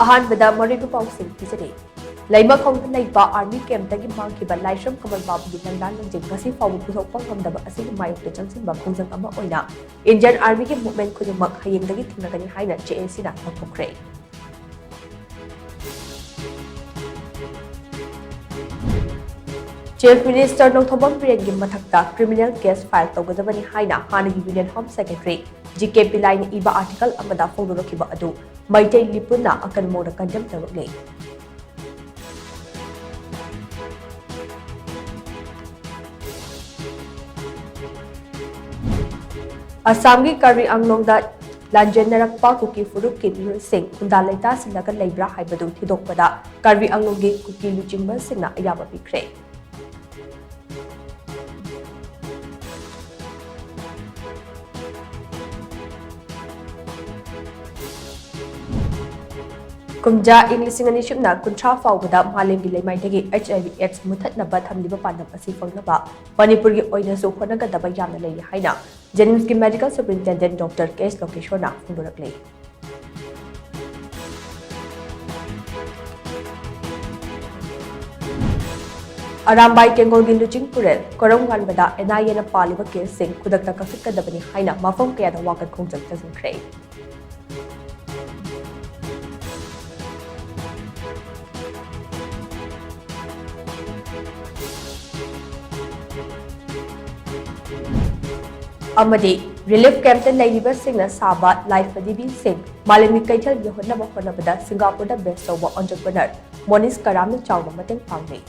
अहानबदा मरिबु पाउसिंग पिजरे लैमक होंद लैबा आर्मी कैंपतगी मांगखिबा लाइश्रम कमल बाबुगी लंदान लंजिंग ngasi फावु पुथोकपा ngमदबा असि मायोक्ता चंसिनबा खोंजंग अमा ओइना इंडियन आर्मी के मूवमेंट खुदमक हयेंदगी थिंगनगनी हाइना जेएसी ना लौथोखरे चीफ मिनिस्टर नौथोबम बिरेन की मथक्ता क्रिमिनल केस फाइल तौगदबनी हाइना हानगी यूनियन होम सेक्रेटरी जीके पिलाइन इबा आर्टिकल अमदा फोंदोरखिबा अदु मैतै लिपुना अकन मोड कंडेम तौरले असम की कर्वी अंगलोंगदा लांजेनरक्पा कुकी फुरुक की मियोइसिंग खुंदा लेता सिलगा लेब्रा हाइबदु थिदोकपदा कर्वी अंगलोंगी कुकी लुचिंबा सिंगना अयाबा पिख्रे कुमजा इंग लिसिंग अनि सुमना कुंथ्रा फाउबदा मालेम की लेमाइदगी HIV AIDS मुथतनबा थमलिबा पांडम असि फंगनबा मणिपुर की ओइनसु होनगदबा यामना लेय हाइना जेनिम्स की मेडिकल सुपरिटेंडेंट डॉक्टर केएस लोकेश्वरना फोंदोरकले अरामबाई टेंगोल की लुचिंग पुरेल कोरम गानबदा NIA ना पालिबा केस सिंग खुदकता कफिकदबनी हाइना मफम कयादा वाकत खोंजंग तजनख्रे अमदी रिलीफ कैंप लेरिबा सिंगना साबा लाइफ पदिबी सिंग मालेमी कैथल यहोनबा होनबदा सिंगापुर दा बेस्ट तौबा एंटरप्रेन्योर मोनिस करामना चावना मतेंग पांगले